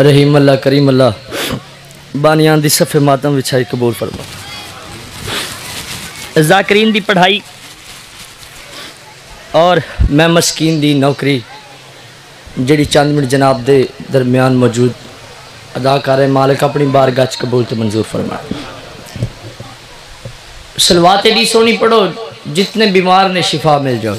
रहीम अल्लाह करीम अल्लाह बानियान दी सफ़े मातम विछाई कबूल फरमा। ज़ाकरीन दी पढ़ाई और मैं मस्कीन दी नौकरी जड़ी चंद मिनट जनाब दे दरमियान मौजूद अदा कर रहे मालिक अपनी बारगाह च कबूल तो मंजूर फरमा। सलवात एडी सोनी पढ़ो जितने बीमार ने शिफा मिल जाओ।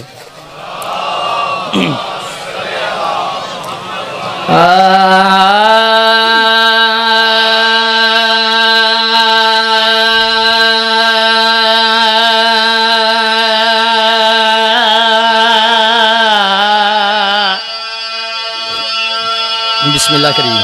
बिस्मिल्लाह करिए।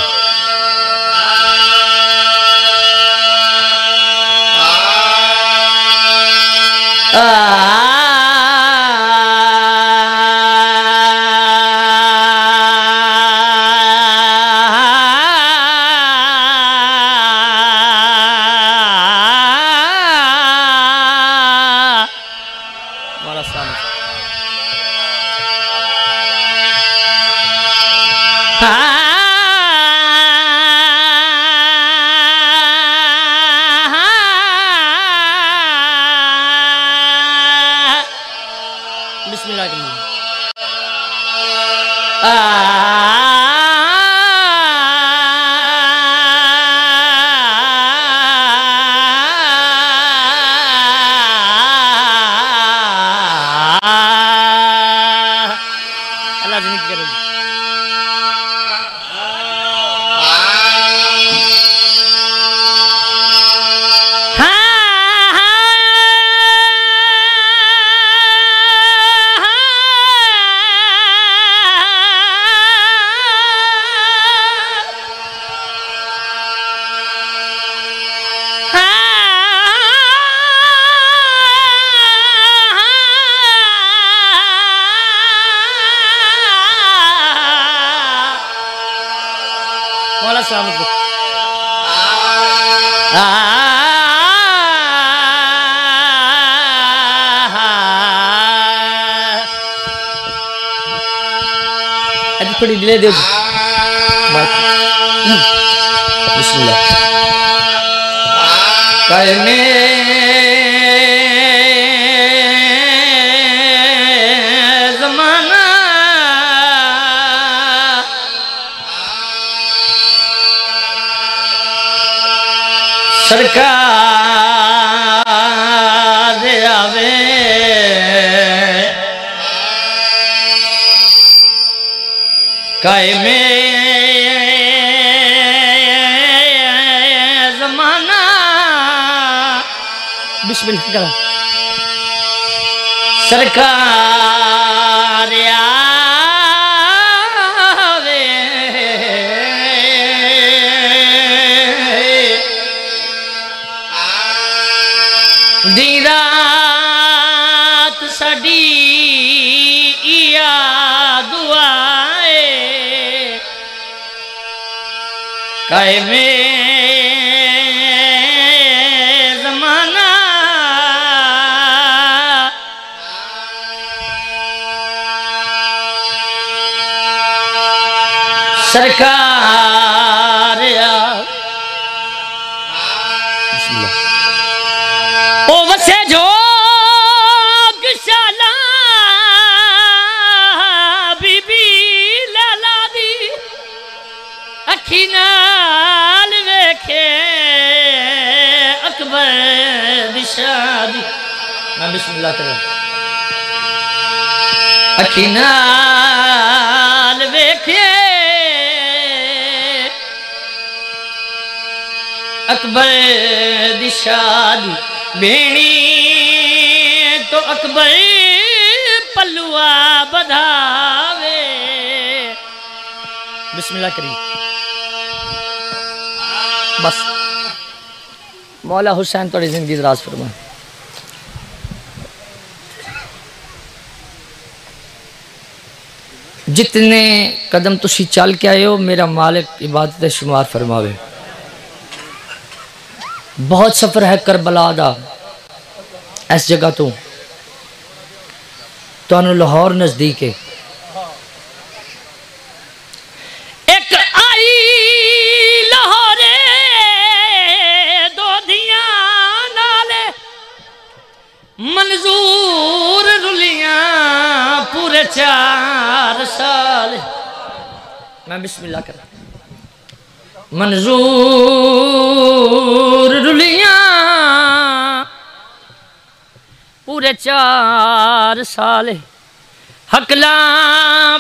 थोड़ी डिले दे। बिस्मिल्लाह। कायमे ज़माना सरकार आवे कायमे ज़माना। बिस्मिल्लाह करा। सरकार आवे दी रात साडी इया दुआ कायमे ज़माना सरकार ओ वसे जो शाला बीबी लाला दी अखी नाल वेखे अकबर दी शादी। मैं बिस्मिल्लाह कर अखी नाल वेखे अकबर दी शादी बेणी तो अकबर पल्लुआ बधावे। बिस्मिल्लाह करी। बस मौला हुसैन थोड़ी जिंदगी दराज फरमाए। जितने कदम तुसी चल के आए हो मेरा मालिक इबादत शुमार फरमावे। बहुत सफ़र है करबला दा इस जगह तो तुहानू लाहौर नज़दीक है। एक आई लाहौरे दो दियां नाले मंजूर रुलियां पूरे 4 साल। मैं बिस्मिल्लाह कर मंजूर रुलियां पूरे 4 साल। हकला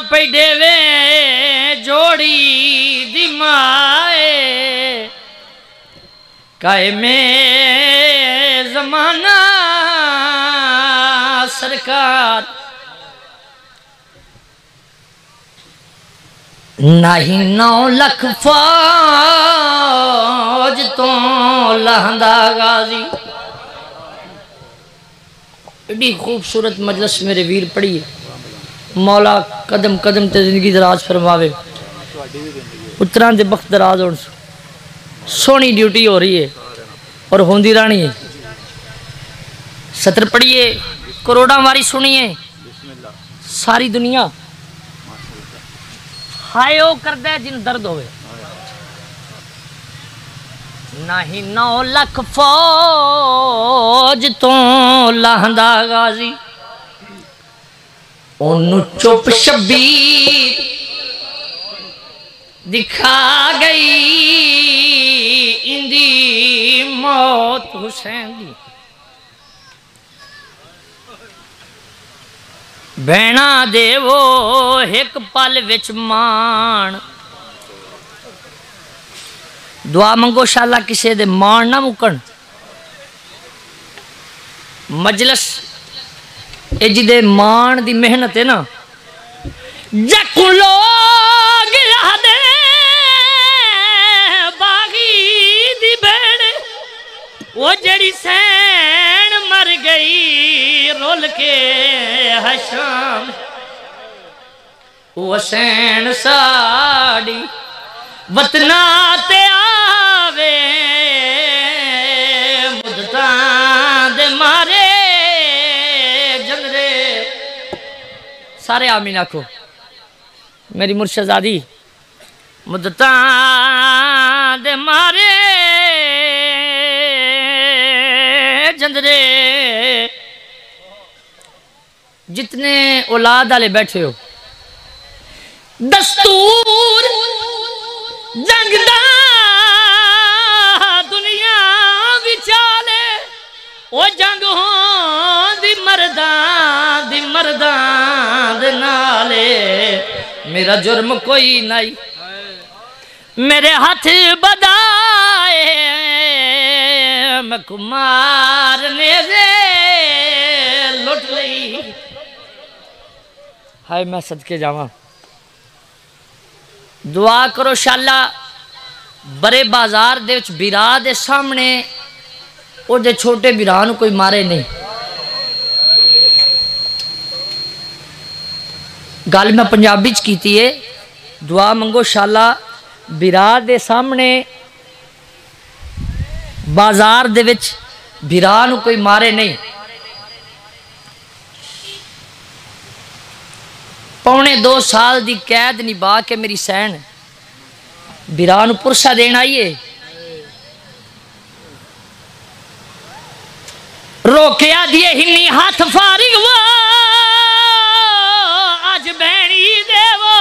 पैडे वे जोड़ी दी माए काए में जमाना सरकार नहीं 9 लाख फौज तो लहंदा गाजी। एडी खूबसूरत मजलिस मेरे वीर पढ़ी है। मौला कदम कदम ते जिंदगी दराज फरमावे, पुत्रां दे बख्त दराज होण। सोहनी ड्यूटी हो रही है और होंदी रहनी है। सत्र पढ़िए, करोड़ा वारी सुनिए। सारी दुनिया हाय ओ करदा जिन दर्द होवे। नहीं 9 लाख फौज तो लहंदा गाजी ओनू चुप शबीर दिखा गई इंदी मौत हुसैन दी। भैणा देवो एक पल विच मान दुआ मंगो शाला किसी दे मान ना मुकन। मजलिस ए जिदे मान दी मेहनत है ना जकू लोग दे बागी दी भेड़ वो जड़ी सैन मर गई रोल के हशाम। वो सैन साड़ी वतना ते आवे मुद्दां दे मारे जंदरे। सारे आमीन आखो मेरी मुर्शदादी। मुद्दां दे मारे जंदरे। जितने औलाद वाले बैठे हो दस्तूर जंग दा दुनिया विचाले ओ जंग होंदी मर्दां दे नाले। मेरा जुर्म कोई नहीं मेरे हाथ बदाए मैं कुमार ने लुट लई। हाय मैं सदके जावा। दुआ करो शाला बड़े बाजार दे विच बिरा दे सामने ओदे छोटे बिरा नूं कोई मारे नहीं। गल मैं पंजाबी च कीती है। दुआ मंगो शाला बिरा दे सामने बाजार दे विच बिरा नूं कोई मारे नहीं। पौने 2 साल दी कैद निभा के मेरी सैन बिरा नूं पुरसा देन आई है। रोकया दिए हिन्नी हाथ फारिग वो आज बैणी देवो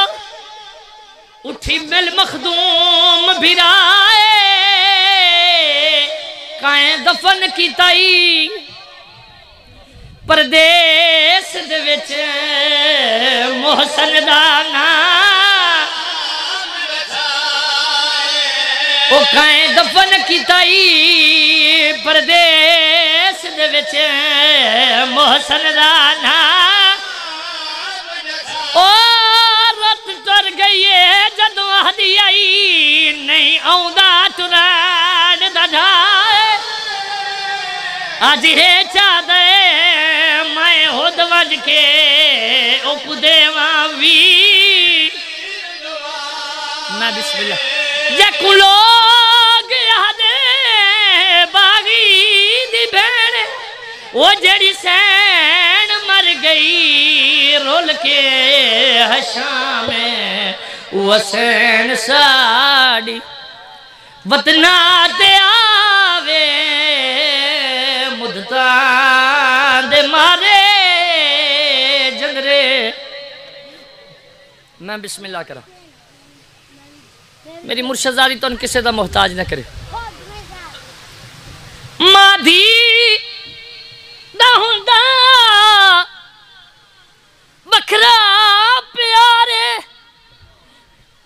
उठी मिल मखदूम बिराए काए दफन कीताई परदेस दे विच मोहसन दा नाम ओ काए दफन कीताई परदेस दे विच मोहसन दा नाम। ओ रत तुर गई जदों आदी आई नहीं आउंदा तुरान दा ढाए। अज हे चादे मैं होद वज के उप देवा वी मैं बिस्मिल्लाह जकू लोग यादे बागी दी भैण वो जड़ी सैन मर गई के है शाम वसैन साड़ी वतना ते आवे मुद्दता दे मारे जंगरे। मैं बिस्मिल्लाह करा मेरी मुर्शदारी तो किसी का मोहताज न करे। माधी हुंदा बखरा प्यारे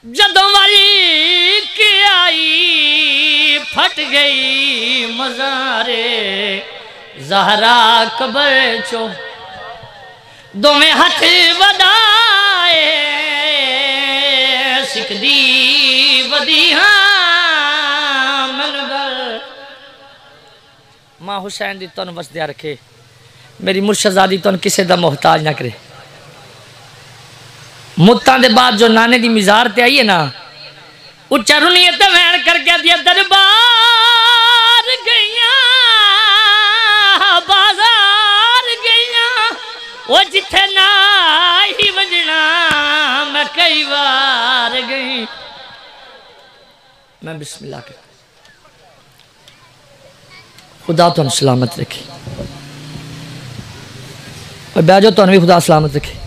जदों वाली के आई फट गई मज़ारे ज़हरा कबर चो दोवें हथ वधाए सिकदी वधिया मनगर। मां हुसैन दी तुन वसदिया रखे मेरी मुर्शदादी तुन किसी का मोहताज ना करे। मुत्तां दे बाद जो नाने दी मिजार ते आई है ना उच्चा रुनिए ते वैन करके दिया दरबार गईया बाजार गईया वो जिथे ना ही वजना मैं कई बार गई। मैं बिस्मिल्लाह कर खुदा तुम सलामत रखे और बैजो तुम भी खुदा सलामत रखे।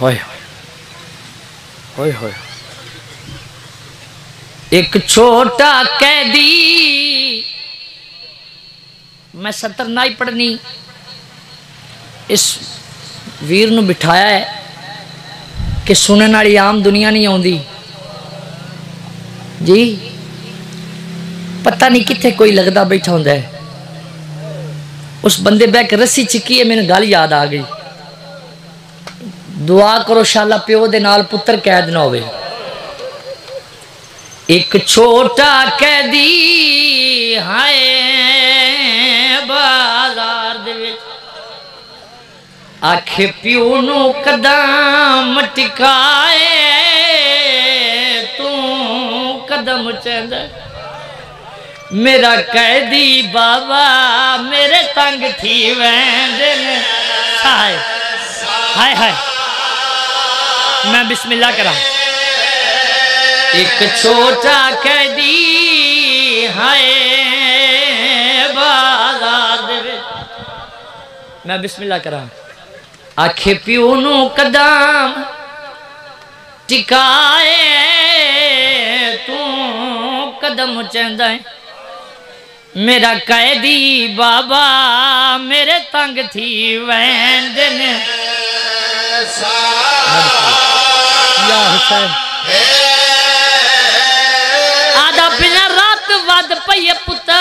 होय होय होय एक छोटा कैदी मैं सतर ना ही पढ़नी इस वीर नू बिठाया है कि सुनने वाली आम दुनिया नहीं आती जी। पता नहीं कितने कोई लगता बैठा होंदा है उस बंदे बह के रस्सी चिकी है मैंने गल याद आ गई। दुआ करो शाला प्यो दे नाल पुत्र कैद ना होवे। एक छोटा कैदी हाय बाजार दे विच आखे प्यो नू कदम टिकाए तू कदम चंद मेरा कैदी बाबा मेरे तंग थी वैंदे ने हाय हाय हाय। मैं बिस्मिल्लाह करा एक छोटा कैदी हाय बाजार दे विच मैं बिस्मिल्लाह करा आखे प्यो नू कदम टिकाए तू कदम चंदा है मेरा कैदी बाबा मेरे तंग थी वैंदे ने या हुसैन आधा बिना रात वद पई पुत्र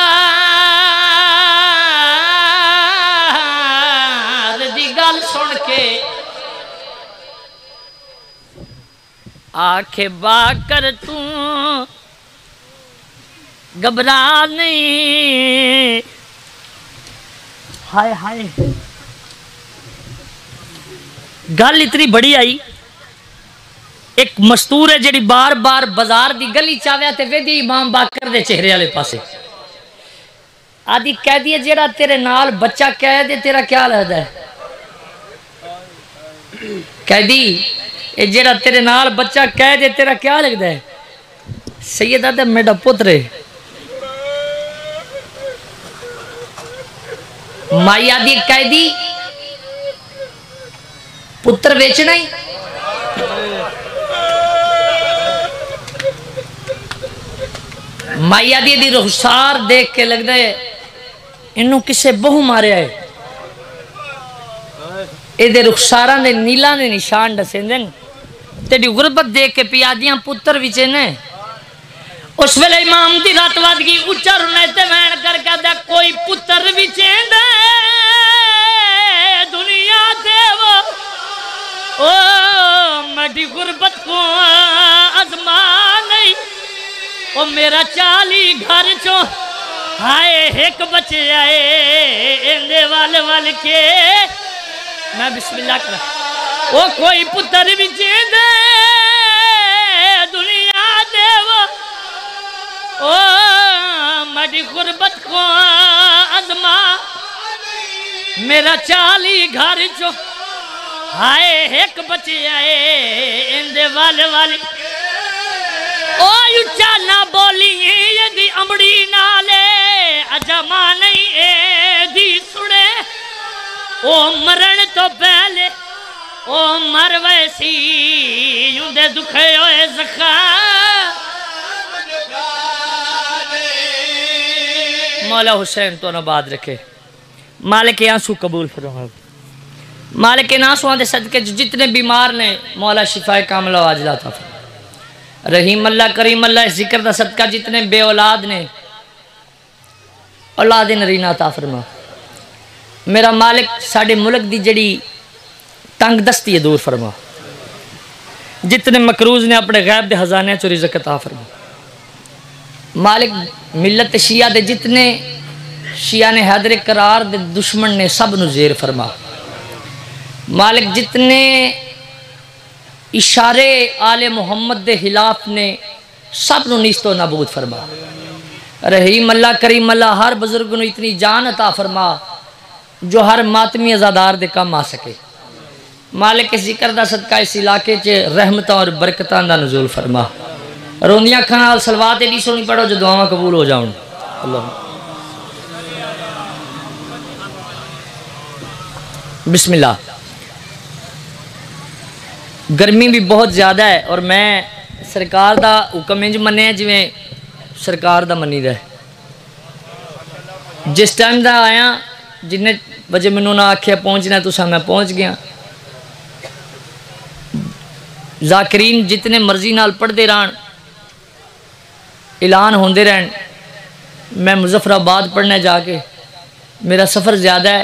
दी गल सुन के आखे बाकर तू घबरा नहीं हाय हाय। गल इतनी बड़ी आई एक मस्तूर है जी बार बार बाजार की गली चाव्या ते वेदी इमाम बाकर दे चेहरे वाले पासे आदि कह दिए जेड़ा तेरे नाल बच्चा कह दे तेरा क्या लगता है कह दी ये जेड़ा तेरे नाल बच्चा कह दे तेरा क्या लगता है सैयदा ते मेरा पुत्र है। माई आदि कह दी पुत्र बेचना ही माइया दी रुखसार देख के लगता है इनू किसे बहु मारिया है। ये रुखसारा ने नीला ने निशान दसे तेरी गुरबत देख के पियादियां पुत्र विचे ने उस वेले इमाम दी रात वध गई उच्चा रुने ते वैन कर कहदा कोई पुत्र विचे दुनिया ते वो ओ मेरी गुरबत को अजमा नहीं ओ मेरा 40 घर चो हाय एक बचे आए इंदे वाल वाल के मैं मैं बिस्मिल्लाह करा ओ कोई पुत्र विच दे दुनिया देव ओ मडी गुरबत को अजमा मेरा 40 घर चो हाय एक बचे आए इंदे वाले वाली ओ उच्चा ना बोली यदि अमड़ी नाले अजमा नहीं ए दी सुने ओ मरण तो पहले ओ मर वैसी यूंदे दुखे होए जखा मौला हुसैन तो नबाद रखे मालिक आंसू कबूल फरमाए मालिक आंसुओं के सदके जितने बीमार ने मौला शिफाए कामला आजला था रहीम अल्लाह करीम अल्लाह इस जिक्र का सदका जितने बे औलाद ने औलाद नरीना ता फरमा मेरा मालिक साडे मुल्क की जड़ी तंग दस्ती है दूर फरमा जितने मकरूज ने अपने गैब के खजाने चो रिज़्क़ अता फरमा मालिक मिलत शिया दे जितने शिया ने हैदर करार दे दुश्मन ने सब नु जेर फरमा मालिक जितने इशारे आले मुहम्मद दे खिलाफ ने सब नु नीस्तो नाबूद फरमा रहीम अल्लाह करीम अल्लाह हर बुजुर्ग नु इतनी जान अता फरमा जो हर मातमी अजादार दे काम आ सके मालिक इस जिक्र दा सदका इस इलाके च रहमत और बरकतां दा नुज़ूल फरमा रोंदियां अखां नाल सलवात एडी सोहनी पढ़ो जो दुआवां कबूल हो जाउन अल्लाह बिस्मिल्लाह गर्मी भी बहुत ज़्यादा है और मैं सरकार का हुक्म इंज मन्निया जिवें सरकार का मनी दा जिस टाइम का आया जिन्ने बजे मैनू ना आख्या पहुँचना तुसा मैं पहुँच गया जाकिरीन जितने मर्जी नाल पढ़ते रहन ऐलान होंदे रहन मैं मुजफ्फराबाद पढ़ना जाके मेरा सफ़र ज़्यादा है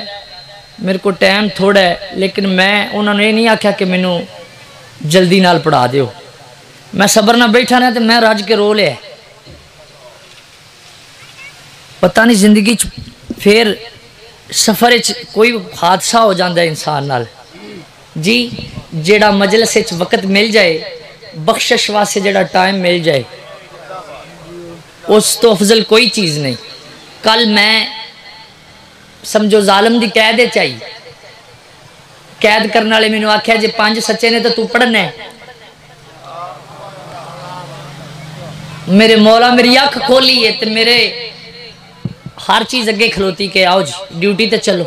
मेरे को टाइम थोड़ा है लेकिन मैं उन्होंने ये नहीं आख्या कि मैनू जल्दी नाल पढ़ा दियो मैं सबर ना बैठा ना तो मैं रज के रो लिया पता नहीं जिंदगी फिर सफ़र कोई हादसा हो जाता है इंसान नाल जी जेड़ा मजलिस वक्त मिल जाए बख्शिश वास्ते जेड़ा टाइम मिल जाए उस तो अफजल कोई चीज़ नहीं कल मैं समझो जालम की कैद चाहिए कैद करने वाले मैंने आख्या जे 5 सच्चे ने तो तू पढ़ना है मेरे मौला मेरी अख खोली है तो मेरे हर चीज़ अगे खलोती के आओ जी ड्यूटी ते चलो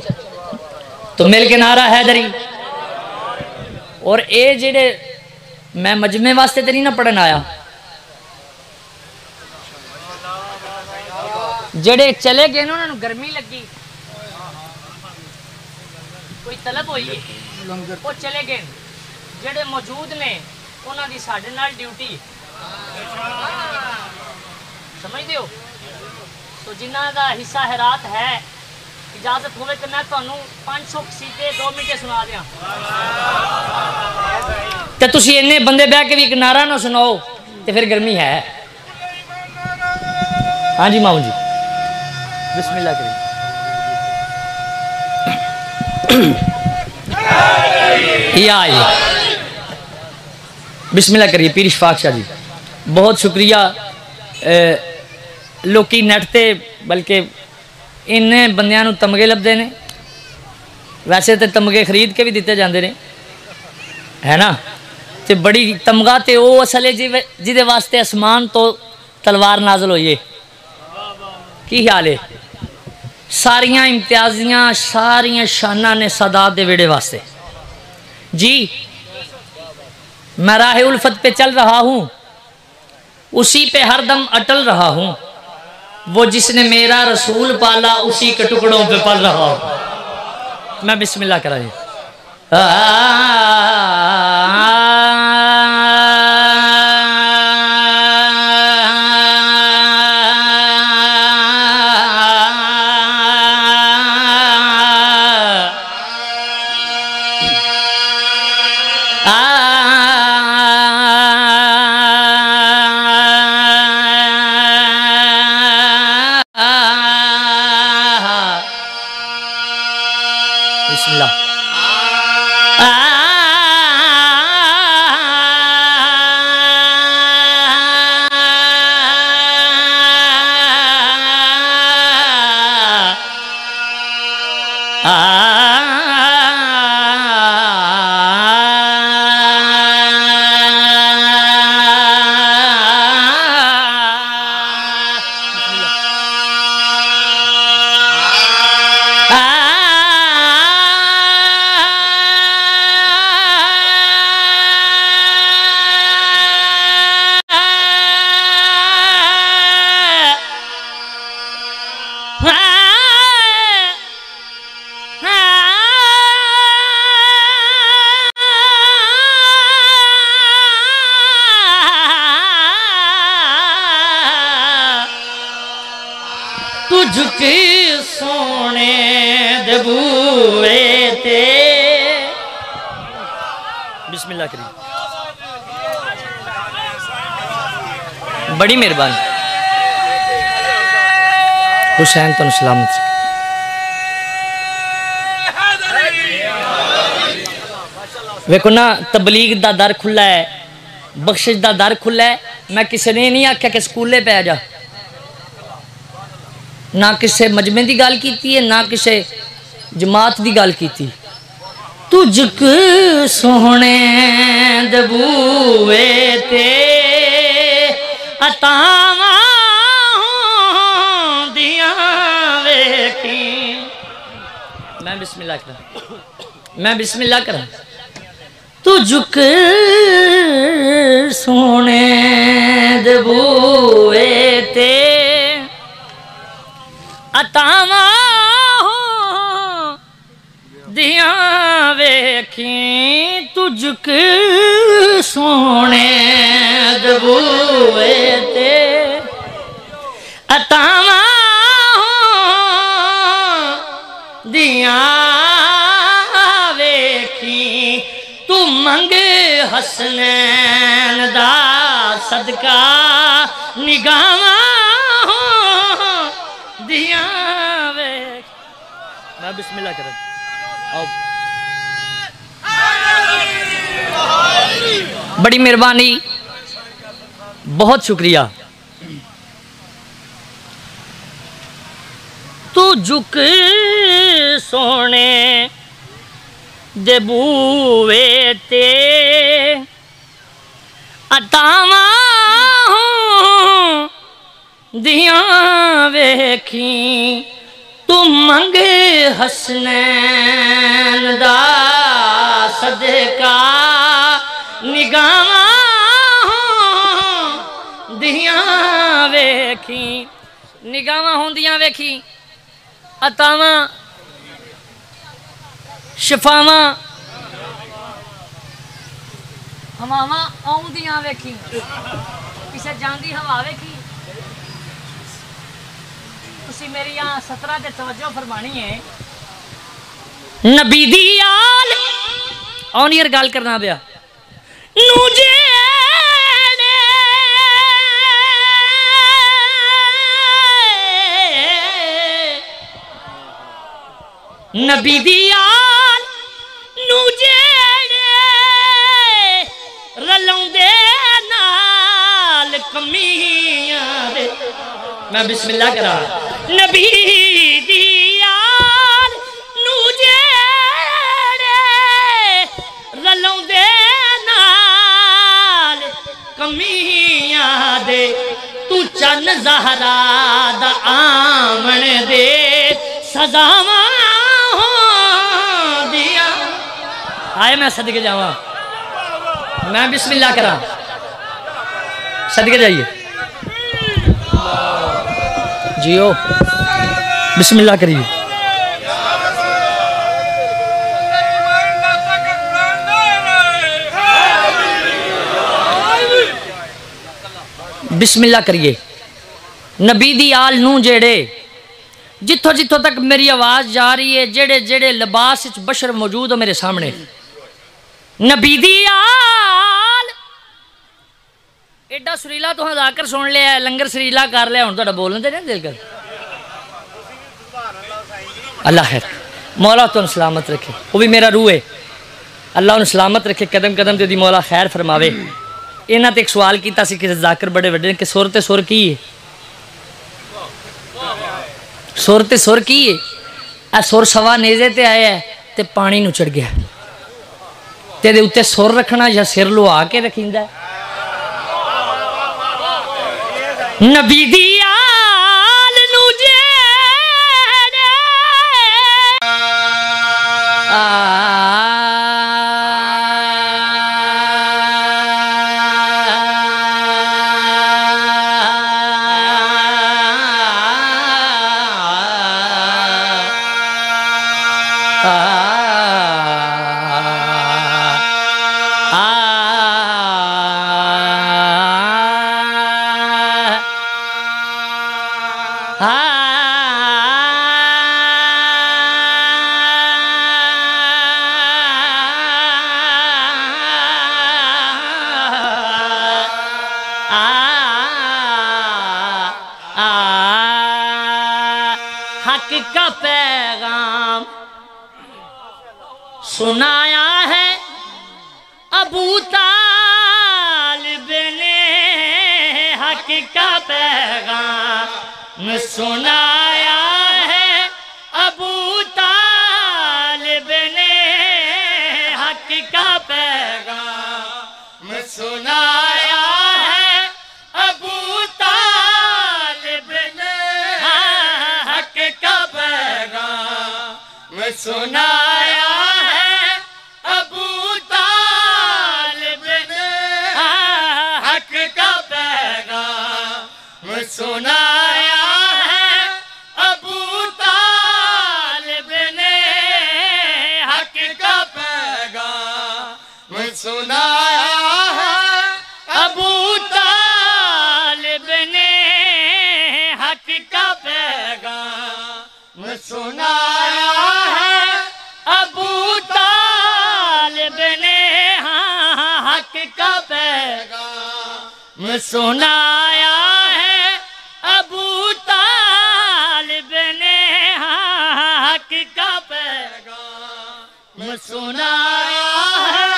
तो मिल के नारा हैदरी और ये जेड़े मैं मजमे वास्ते तो नहीं ना पढ़न आया जेड़े चले गए ना उन्होंने गर्मी लगी कोई तलब हुई है वो चले गए जेड़े मौजूद ने उन्हों की साढ़े नाल ड्यूटी समझते हो तो जिन्हों का हिस्सा हैरात है इजाजत हो तो मैं तुम्हें 500 सीटे 2 मिनट सुना दिया तो तुम इन्ने बंदे बह के भी एक नारा ना सुनाओ तो फिर गर्मी है हाँ जी मामू जी बिस्मिल्लाह करिए बिस्मिल्लाह करिए पीर इशफाक शाह जी बहुत शुक्रिया लोकी नेट ते बल्कि इन्ने बंदियां तमगे लभदे ने वैसे तो तमगे खरीद के भी दिते जाते हैं है ना तो बड़ी तमगा तो वो असल है जिदे वास्ते आसमान तो तलवार नाजल होई है की ख्याल है सारिया इम्तियाजियां सारिया शाना ने सादात दे वेड़े वास्ते जी मैं राह उल्फत पे चल रहा हूँ उसी पे हरदम अटल रहा हूँ वो जिसने मेरा रसूल पाला उसी के टुकड़ों पे पल रहा हूँ मैं बिस्मिल्लाह कराइए झुक सोने दे बूए ते। बिस्मिल्लाह करी। बड़ी मेहरबानी हुसैन तुम सलामत रखे। वेखो ना तबलीग दा दर खुला है, बख्शिश दा दर खुला है। मैं किसी ने नहीं आख्या कि स्कूले पै जा, ना किसी मजमे की गल की है, ना किसी जमात की गल की। तुझक सोहने दबूए ते अतावा दिया वेखी। मैं बिस्मिल्लाह करा, मैं बिस्मिल्लाह करा। तुझक सोने दबूए ते अतावा दिया वेखी। तुझक सोने दबूए ते अतावा दिया वेखी। तू मंग हसनैन दा सदका निगाहां दिया वेख। मैं बिस्मिल्लाह कर। बड़ी मेहरबानी, बहुत शुक्रिया। तू झुक सोने दे बूए ते अतावा दिया वेखी। तू मंगे हसनैन दा सदका निगाहां दिया वेखी। निगाहां होंदियां वेखी, अतावा शफावां हवावां आउंदियां वेखी। किसे जांदी हवा वेखी? तुसी मेरी यहाँ 17 ते तवज्जो फरमानी है। नबी दी आल ऑन ईयर गल करना पिया नूजे नबी दी आल नूजे रलाउंदे नाल कमियां दे। मैं बिस्मिल्लाह करा। नबी दी आल नूजे रलाउंदे नाल कमियां दे। तू चन्न ज़हरा दा आमण दे सजावां दिया। आए मैं सदके जावा। मैं बिस्मिल्लाह करा, सदके जाइए जियो। बिस्मिल्लाह करिए। बिस्मिल्लाह करिए। नबी दी आल नू जेड़े जिथों जिथों तक मेरी आवाज़ जा रही है, जेड़े जेड़े लिबास बशर मौजूद हो मेरे सामने, नबी दी आल एडा सुरीला तो जाकर सुन लिया, लंगर सुरीला कर लिया, हुण तुहाडा बोलने ते नहीं दिल कर। अल्लाह खैर मौला तुहानू सलामत रखे, वो भी मेरा रूह है। अल्लाह उन्हें सलामत रखे, कदम कदम ते दी मौला खैर फरमावे। इन्हां ते एक सवाल किया कि जाकर बड़े वड्डे कि सुर ते सुर की है? सुर ते सुर की है? आ सुर सवा नेजे ते आया है ते पानी नू चढ़ गया। तेरे उत्ते सुर रखना या सिर लुहा के रखींदा है? नबी दी आल नू जेड़े सुनाया है अबू तालिब ने हक का पैगाम सुनाया है अबू तालिब ने हक का पैगाम सुनाया है अबू तालिब ने हक का पैगाम सुनाया है अबू तालिब ने हक का पैगाम सुनाया है अबू तालिब ने हक का पैगाम सुनाया है अबू तालिब ने हक का पैगाम सुनाया है अबू तालिब ने हक का पैगाम सुनाया है अबू तालिब ने हक का पैगाम सुनाया है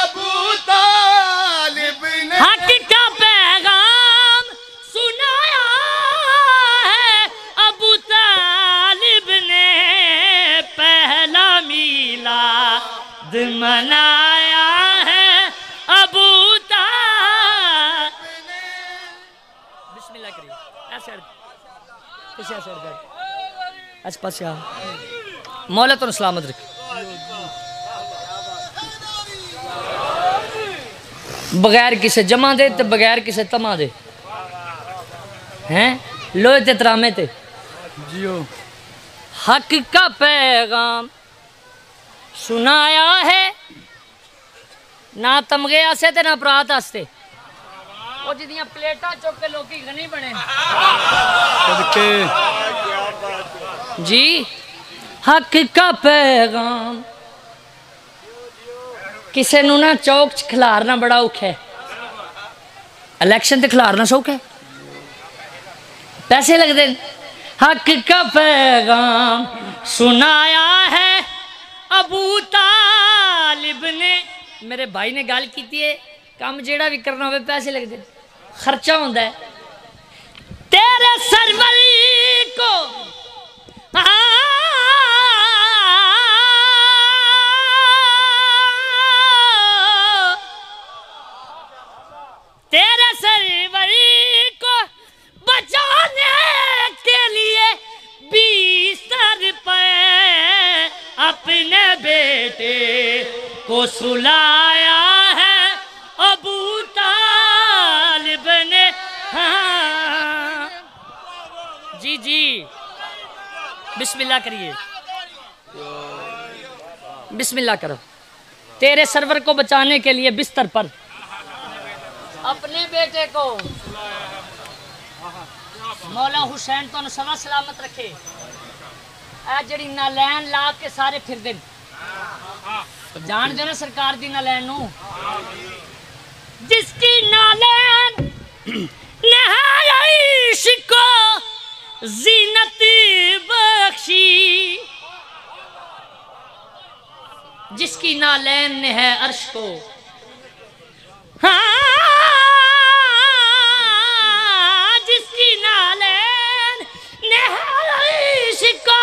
अबू तालिब ने हक का पैगाम सुनाया है अबू तालिब ने पहला मीलाद मनाया है अबू तालिब ने बिस्मिल्लाह करिए ऐसे ऐसे पास मौला तो सलामत रखे बगैर किसे जमा दे ते बगैर किसे तमा दे हैं लोहे ते तरामे ते जियो हक का पैगाम सुनाया है ना तमगे आसे ते ना परात आस्ते ਉਹ ਜਿਹਦੀਆਂ ਪਲੇਟਾਂ ਚੁੱਕ ਕੇ ਲੋਕੀ ਗਨੀ ਬਣੇ जी हक का पैगाम किसे नू ना चौक च खिलारना बड़ा औखा है इलेक्शन ते खिलारना सौखा है पैसे लगते हक का पैगाम सुनाया है अबू तालिब ने मेरे भाई ने गल की है काम जेड़ा भी करना हो पैसे लगते खर्चा होता है तेरे सरवर को तेरे सरवर को बचाने के लिए 20 पे अपने बेटे को सुलाया है अबू तालिब ने जी जी बिस्मिल्लाह करिए बिस्मिल्लाह करो तेरे सरवर को बचाने के लिए बिस्तर पर अपने बेटे को मौला हुसैन तो सदा सलामत रखे ऐ जड़ी नालैन ला के सारे फिर दे जान दे ना सरकार दी नालैन नू जिसकी नालैन नहाइश को जीनत बख्शी जिसकी नालैन ने है अर्श को जिसकी नालैन ने है अर्श को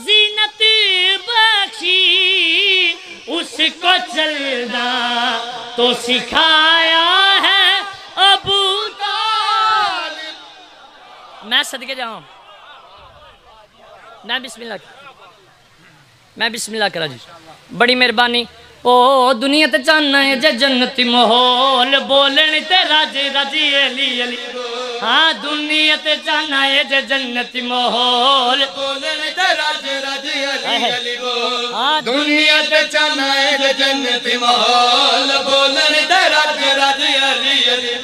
जीनत बख्शी उसको चलना तो सिखाया है अबू तालिब मैं सदके जाऊं मैं बिस्मिल्लाह करा जी बड़ी मेहरबानी ओ दुनिया ते चाहना है जे जन्नती माहौल बोलन ते राजे राजी अली अली हाँ दुनिया ते चाहना है जे जन्नती माहौल बोलन ते राजे राजी अली अली हाँ दुनिया ते चाहना है जे जन्नती माहौल बोलन ते राजे राजी अली अली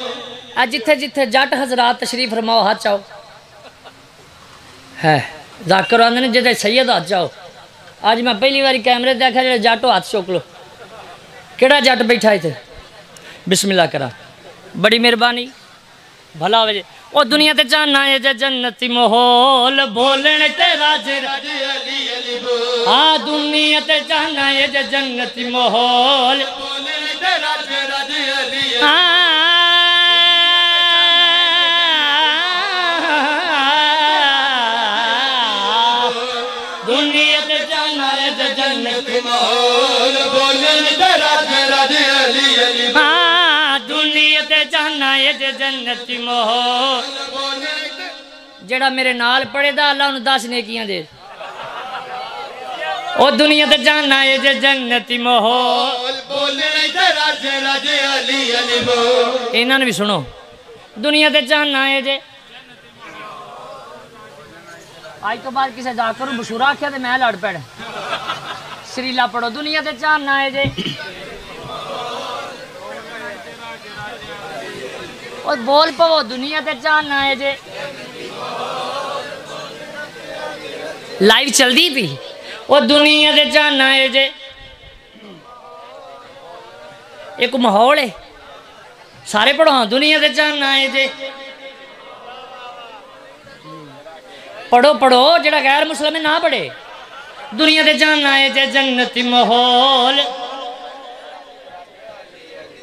जिथे जिथे जट हजरात तशरीफ फरमाओ हाथ चाओ है जाकर आंदे ने जे सैयद हाथ चाओ आज मैं पहली बार कैमरे देखा जो जट हाथ चुक लो केड़ा जट बैठा इतने बिस्मिल्लाह करा बड़ी मेहरबानी भला हो ओ दुनिया ते चाहना है जे जन्नती माहौल बोलने ते राजे राजे अली अली बोल हाँ दुनिया ते जाना ये जे जन्नती माहौल दुनिया ते जाना ये जे जन्नती माहौल हाँ दुनिया ते जाना ये जे जन्नती माहौल जेड़ा मेरे नाल पढ़ेदा अल्लाह उन्हें 10 नेकियां दे ओ दुनिया ते जाना है जे जन्नती माहौल इन्हां ने भी सुनो दुनिया ते जाना है जे आज तो बाद किसी जाकर बशूरा आख्या तो मैं लड़ पैड़ सरीला पढ़ो दुनिया ते जाना है जे और बोल पवो दुनिया ते जाना है जे लाइव चलदी पी वो दुनिया ते जाना है जे एक माहौल है सारे पढ़ो हाँ दुनिया ते जाना है जे पढ़ो पढ़ो जेड़ा गैर मुस्लिम ना पढ़े दुनिया ते जाना है जे जन्नती माहौल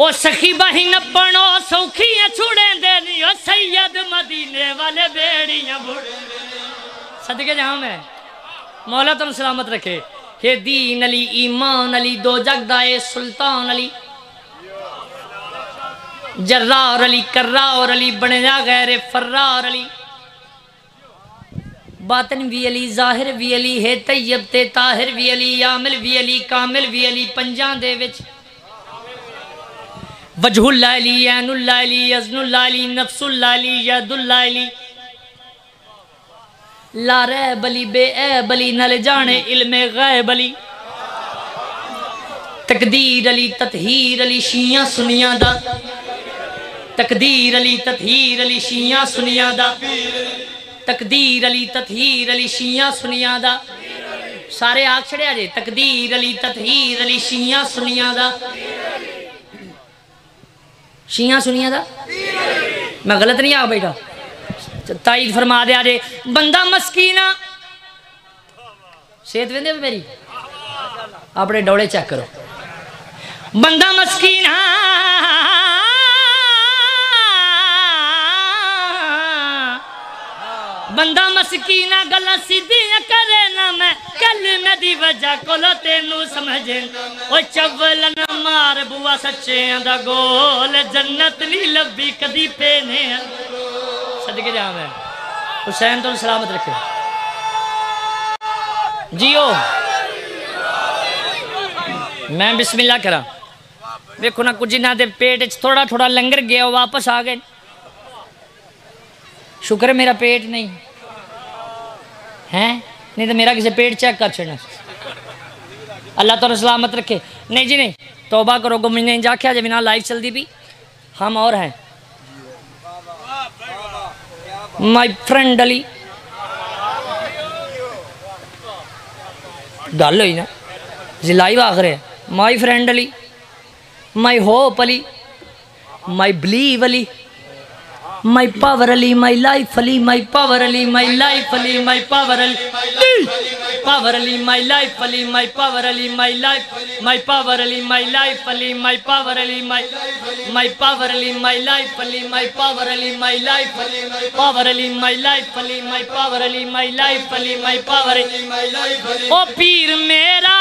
ओ सखी बाही न बनो सौखियां छुड़े दे ओ सैयद मदीने वाले बेड़ियां बुड़े सदके जाऊं मैं मौला तुम सलामत रखे हे दीन अली ईमान अली दो जगदाए सुल्तान अली जर्रार अली कर्रार अली बने जा गैर फर्रार अली बातन भी अली जाहिर भी अली है तैयब ते ताहिर भी अली आमिल भी अली कामिल भी अली पंजां दे विच वजहुल्ला अली ऐनुल्ला अली अज़नुल्ला अली नफ्सुल्ला अली यदुल्ला अली ला रै बली बे ए बली नल जाने इल्मे गैब अली तकदीर अली ततहीर अली शियां सुनियां दा तकदीर अली ततहीर अली शियां सुनियां दा तकदीर अली ततहीर अली शियां सुनियां दा सारे आख छड़िया जे तकदीर अली ततहीर अली शियां सुनियां दा शियां सुनियां दा मैं गलत नहीं आ बैठा ताईद फरमा दिया जे बंदा मस्कीना सेहत वेंदे मेरी अपने डोले चेक करो बंदा मस्कीना बंदा मस्कीना गल्लां सीधियां करे ना मैं कल दी वजह कोलो तेनू समझे ओ चवल न मार बुआ सच्चेयां दा गोल जन्नत नहीं लभी कदी पेने सदके जा मैं हुसैन तो सलामत रखे जियो मैं बिस्मिल्लाह करा देखो ना कुछ ना दे पेट थोड़ा थोड़ा लंगर गया वापस आ गए शुक्र है मेरा पेट नहीं है नहीं तो मेरा किसी पेट चेक कर छड़ना अल्लाह तो सलामत रखे नहीं जी नहीं तौबा करो गुम नहीं जाख्या जब ना लाइव चलती भी हम और हैं माई फ्रेंड अली गल हुई ना जी लाइव आखिर है my friend Ali my hope Ali my believe Ali my power Ali my life Ali my power Ali my life Ali my power Ali power Ali my life Ali my power Ali my life my power Ali my life Ali my power Ali my power Ali my life Ali my power Ali my life Ali power Ali my life Ali my power Ali my life Ali my power Ali my life ओ पीर मेरा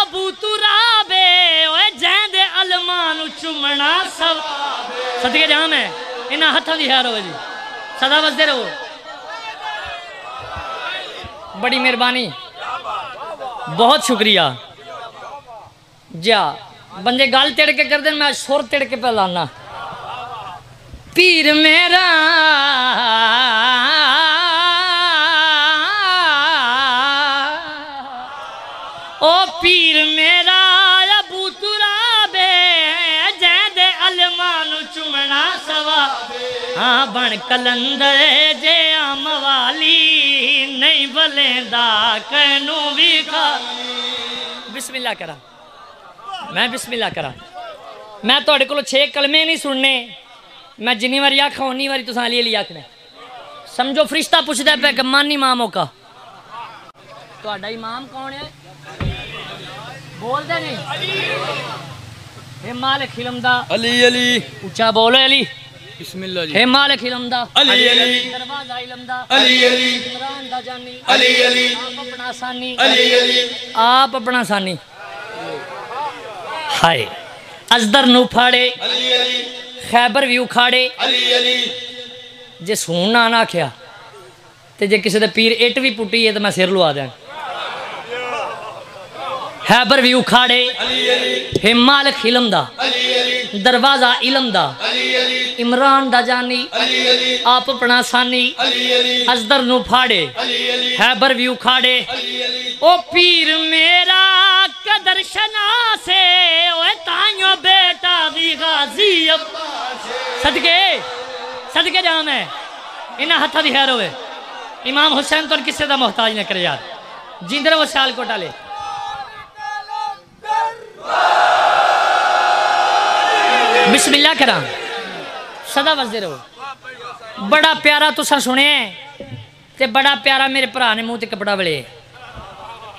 अबू तुराबे ओए जैंदे अलमान चुमना सब सदके जाम है इन्हां हत्थां दी खैर हो जी सदा बसदे रहो बड़ी मेहरबानी बहुत शुक्रिया जा बंदे गल तिड़ के कर दे मैं सुर तिड़ के पे लाना पीर मेरा ओ पीर मेरा अबू तुराबे जैदे अलमानु चुमना सवा हाँ बन कलंदर जे आम वाली नहीं बलेंदा कैनू भी खा बिस्मिल्लाह करा मैं बिस्मिल्लाह करा मैं तुहाडे कोलों 6 कलमे नहीं सुनने मैं जिन्नी बारी आखा उन्नी बारी तुसां अली अली आखना समझो फरिश्ता पुछदा पे कि मान इमाम का तुहाडा इमाम कौन है बोल दे नहीं हे मालिक इल्म दा अली अली ऊंचा बोलो अली बिस्मिल्लाह जी हे मालिक इल्म दा अली अली दरवाजा इल्म दा अली अली इमरान दा जानी अली अली आप अपना सानी अली अली आप अपना सानी हाय अजदर नू फाड़े अली अली खैबर भी उखाड़े अली अली जे सून ना ना आख्या ते जे किसी दे पीर इट भी पुट्टी है तो मैं सिर लुआ दें खैबर भी उखाड़े अली अली हे मालिक इल्म दा अली अली दरवाजा इल्म दा अली अली इमरान दा जानी अली अली आप अपना सानी अली अली अजदर नू फाड़े अली अली खैबर भी उखाड़े अली अली ओ पीर मेरा कदर शनासे ओए ताइयो बेटा भी गाजी सदके सदके जाम है इन्हें हथा दी खैर होवे इमाम हुसैन तो किसी का मोहताज न करे यार जिंदर वो सियाल कोटा ले बिस्मिल्लाह करा सदा बजदे रहो बड़ा प्यारा तुसा सुने ते बड़ा प्यारा मेरे भरा ने मुंह ते कपड़ा वले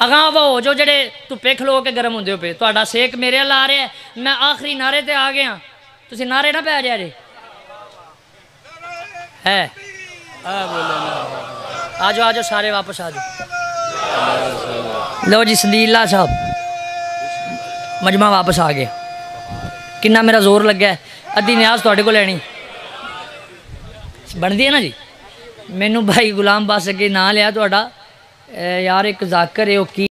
अगां वो जो जड़े धुप्पे खलो के गर्म होंदे पे तुहाडा सेक मेरे ला रहा है मैं आखिरी नारे ते आ गया तुसी नारे ना पै जा रे है आ जाओ सारे वापस आ जाओ लो जी सदीला साहब मजमा वापस आ गया किन्ना मेरा जोर लग्या है अद्धी न्याज तुहाडे को लैनी बनदी है ना जी मैनू भाई गुलाम बास अगे ना लिया तुहाडा यार एक जाकर है वो की